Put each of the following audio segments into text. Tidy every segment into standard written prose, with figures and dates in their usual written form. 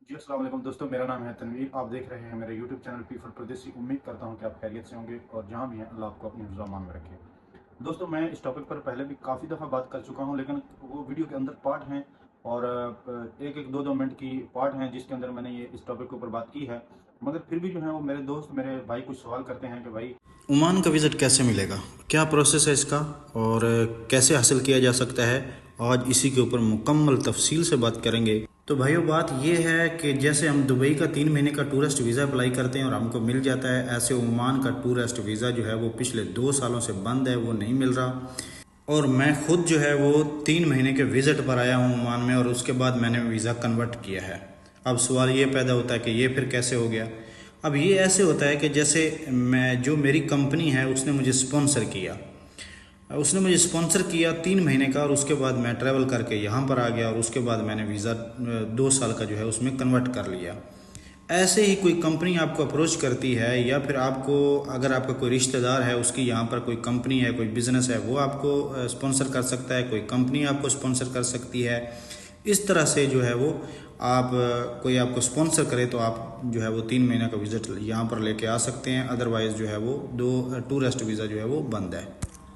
जी अस्सलाम वालेकुम दोस्तों, मेरा नाम है तनवीर। आप देख रहे हैं मेरे यूट्यूब चैनल पी फॉर परदेसी। उम्मीद करता हूं कि आप खैरियत से होंगे और जहां भी हैं अल्लाह आपको अपनी हिफ्ज़-ओ-अमान में रखे। दोस्तों, मैं इस टॉपिक पर पहले भी काफ़ी दफ़ा बात कर चुका हूं, लेकिन वो वीडियो के अंदर पार्ट हैं और एक एक दो दो मिनट की पार्ट हैं जिसके अंदर मैंने ये इस टॉपिक के ऊपर बात की है। मगर फिर भी जो है वो मेरे दोस्त मेरे भाई कुछ सवाल करते हैं कि भाई ओमान का विज़िट कैसे मिलेगा, क्या प्रोसेस है इसका और कैसे हासिल किया जा सकता है। आज इसी के ऊपर मुकम्मल तफसील से बात करेंगे। तो भाइयों, बात यह है कि जैसे हम दुबई का 3 महीने का टूरिस्ट वीज़ा अप्लाई करते हैं और हमको मिल जाता है, ऐसे ओमान का टूरिस्ट वीज़ा जो है वो पिछले 2 सालों से बंद है, वो नहीं मिल रहा। और मैं खुद जो है वो 3 महीने के विज़िट पर आया हूँ ओमान में और उसके बाद मैंने वीज़ा कन्वर्ट किया है। अब सवाल ये पैदा होता है कि ये फिर कैसे हो गया। अब ये ऐसे होता है कि जैसे जो मेरी कंपनी है उसने मुझे स्पॉन्सर किया 3 महीने का, और उसके बाद मैं ट्रैवल करके यहाँ पर आ गया और उसके बाद मैंने वीज़ा 2 साल का जो है उसमें कन्वर्ट कर लिया। ऐसे ही कोई कंपनी आपको अप्रोच करती है या फिर आपको, अगर आपका कोई रिश्तेदार है उसकी यहाँ पर कोई कंपनी है, कोई बिज़नेस है, वो आपको स्पॉन्सर कर सकता है, कोई कंपनी आपको स्पॉन्सर कर सकती है। इस तरह से जो है वो आप कोई आपको स्पॉन्सर करे तो आप जो है वो 3 महीने का विज़िट यहाँ पर लेके आ सकते हैं। अदरवाइज़ जो है वो टूरिस्ट वीज़ा जो है वो बंद है।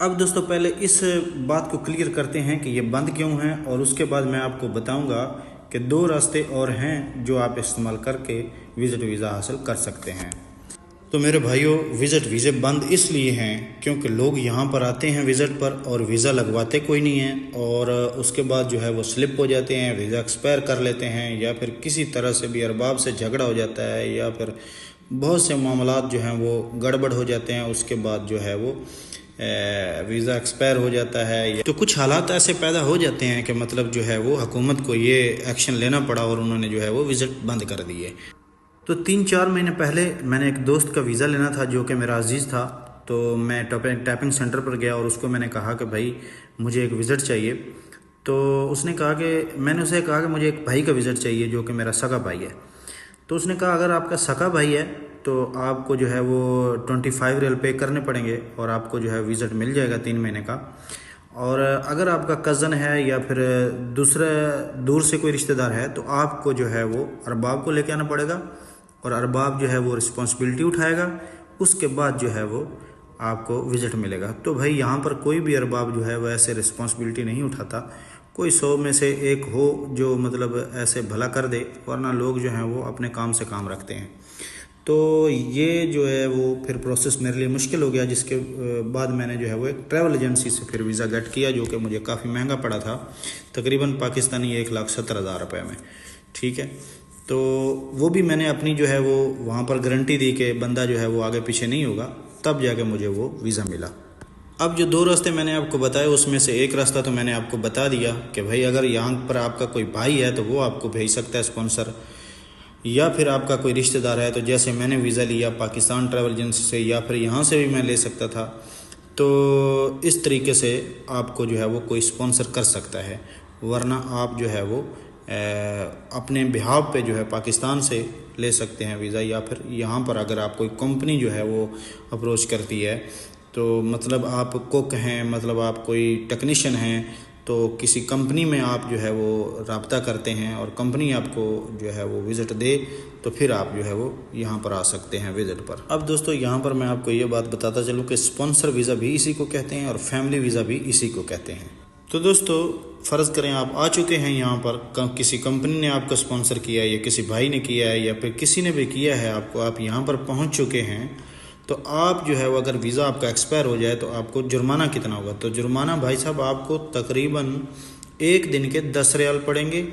अब दोस्तों, पहले इस बात को क्लियर करते हैं कि ये बंद क्यों है, और उसके बाद मैं आपको बताऊंगा कि 2 रास्ते और हैं जो आप इस्तेमाल करके विज़िट वीज़ा हासिल कर सकते हैं। तो मेरे भाइयों, विज़िट वीज़े बंद इसलिए हैं क्योंकि लोग यहाँ पर आते हैं विज़िट पर और वीज़ा लगवाते कोई नहीं है, और उसके बाद जो है वो स्लिप हो जाते हैं, वीज़ा एक्सपायर कर लेते हैं, या फिर किसी तरह से भी अरबाब से झगड़ा हो जाता है, या फिर बहुत से मामलात जो हैं वो गड़बड़ हो जाते हैं। उसके बाद जो है वो वीज़ा एक्सपायर हो जाता है। तो कुछ हालात ऐसे पैदा हो जाते हैं कि मतलब जो है वो हुकूमत को ये एक्शन लेना पड़ा और उन्होंने जो है वो विज़िट बंद कर दिए। तो 3-4 महीने पहले मैंने एक दोस्त का वीज़ा लेना था जो कि मेरा अजीज़ था। तो मैं टाइपिंग सेंटर पर गया और उसको मैंने कहा कि भाई मुझे एक विज़िट चाहिए। तो उसने कहा कि मैंने उसे कहा कि मुझे एक भाई का विज़िट चाहिए जो कि मेरा सगा भाई है। तो उसने कहा अगर आपका सगा भाई है तो आपको जो है वो 25 रियल पे करने पड़ेंगे और आपको जो है विज़िट मिल जाएगा 3 महीने का। और अगर आपका कज़न है या फिर दूसरे दूर से कोई रिश्तेदार है तो आपको जो है वो अरबाब को लेके आना पड़ेगा, और अरबाब जो है वो रिस्पॉन्सिबिलिटी उठाएगा। उसके बाद जो है वो आपको विज़िट मिलेगा। तो भाई यहाँ पर कोई भी अरबाब जो है वो ऐसे रिस्पॉन्सिबिलिटी नहीं उठाता। कोई 100 में से एक हो जो मतलब ऐसे भला कर दे, वरना लोग जो हैं वो अपने काम से काम रखते हैं। तो ये जो है वो फिर प्रोसेस मेरे लिए मुश्किल हो गया, जिसके बाद मैंने जो है वो एक ट्रैवल एजेंसी से फिर वीज़ा गेट किया जो कि मुझे काफ़ी महंगा पड़ा था, तकरीबन पाकिस्तानी 1,70,000 रुपये में। ठीक है, तो वो भी मैंने अपनी जो है वो वहाँ पर गारंटी दी कि बंदा जो है वो आगे पीछे नहीं होगा, तब जाके मुझे वो वीज़ा मिला। अब जो 2 रास्ते मैंने आपको बताए उसमें से एक रास्ता तो मैंने आपको बता दिया कि भाई अगर यहाँ पर आपका कोई भाई है तो वो आपको भेज सकता है स्पॉन्सर, या फिर आपका कोई रिश्तेदार है तो जैसे मैंने वीज़ा लिया पाकिस्तान ट्रैवल एजेंसी से, या फिर यहाँ से भी मैं ले सकता था। तो इस तरीके से आपको जो है वो कोई स्पॉन्सर कर सकता है, वरना आप जो है वो अपने बिहाव पे जो है पाकिस्तान से ले सकते हैं वीज़ा, या फिर यहाँ पर अगर आप कोई कंपनी जो है वो अप्रोच करती है, तो मतलब आप कुक हैं, मतलब आप कोई टेक्नीशियन हैं, तो किसी कंपनी में आप जो है वो रब्ता करते हैं और कंपनी आपको जो है वो विज़िट दे, तो फिर आप जो है वो यहाँ पर आ सकते हैं विज़िट पर। अब दोस्तों, यहाँ पर मैं आपको ये बात बताता चलूँ कि स्पॉन्सर वीज़ा भी इसी को कहते हैं और फैमिली वीज़ा भी इसी को कहते हैं। तो दोस्तों, फ़र्ज़ करें आप आ चुके हैं यहाँ पर, किसी कंपनी ने आपको स्पॉन्सर किया है या किसी भाई ने किया है या फिर किसी ने भी किया है आपको, आप यहाँ पर पहुँच चुके हैं, तो आप जो है वो अगर वीज़ा आपका एक्सपायर हो जाए तो आपको जुर्माना कितना होगा। तो जुर्माना भाई साहब आपको तकरीबन 1 दिन के 10 रियाल पड़ेंगे,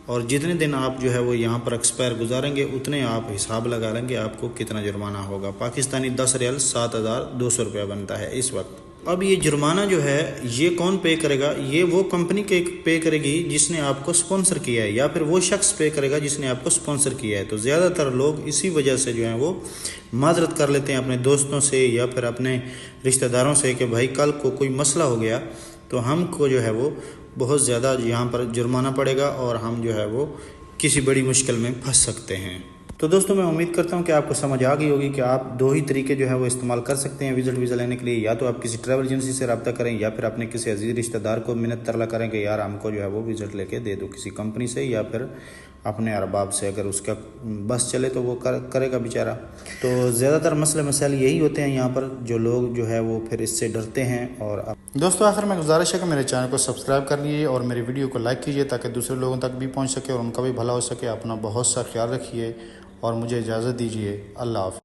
और जितने दिन आप जो है वो यहाँ पर एक्सपायर गुजारेंगे उतने आप हिसाब लगा लेंगे आपको कितना जुर्माना होगा। पाकिस्तानी 10 रियाल 7,200 रुपया बनता है इस वक्त। अब ये जुर्माना जो है ये कौन पे करेगा, ये वो कंपनी के पे करेगी जिसने आपको स्पॉन्सर किया है, या फिर वो शख्स पे करेगा जिसने आपको स्पॉन्सर किया है। तो ज़्यादातर लोग इसी वजह से जो है वो माजरत कर लेते हैं अपने दोस्तों से या फिर अपने रिश्तेदारों से कि भाई कल को कोई मसला हो गया तो हमको जो है वो बहुत ज़्यादा यहाँ पर जुर्माना पड़ेगा और हम जो है वो किसी बड़ी मुश्किल में फंस सकते हैं। तो दोस्तों, मैं उम्मीद करता हूं कि आपको समझ आ गई होगी कि आप 2 ही तरीके जो है वो इस्तेमाल कर सकते हैं विज़िट वीज़ा लेने के लिए। या तो आप किसी ट्रैवल एजेंसी से रब्ता करें, या फिर अपने किसी अजीज़ रिश्तेदार को मिन्नत तरला करें कि यार हमको जो है वो विज़िट लेके दे दो किसी कंपनी से, या फिर अपने अरबाब से, अगर उसका बस चले तो वो करेगा बेचारा। तो ज़्यादातर मसले मसाइल यही होते हैं यहाँ पर, जो लोग जो है वो फिर इससे डरते हैं। और दोस्तों आखिर में गुजारिश है कि मेरे चैनल को सब्सक्राइब कर लीजिए और मेरी वीडियो को लाइक कीजिए ताकि दूसरे लोगों तक भी पहुँच सके और उनका भी भला हो सके। अपना बहुत सा ख्याल रखिए और मुझे इजाज़त दीजिए। अल्लाह हाफ़िज़।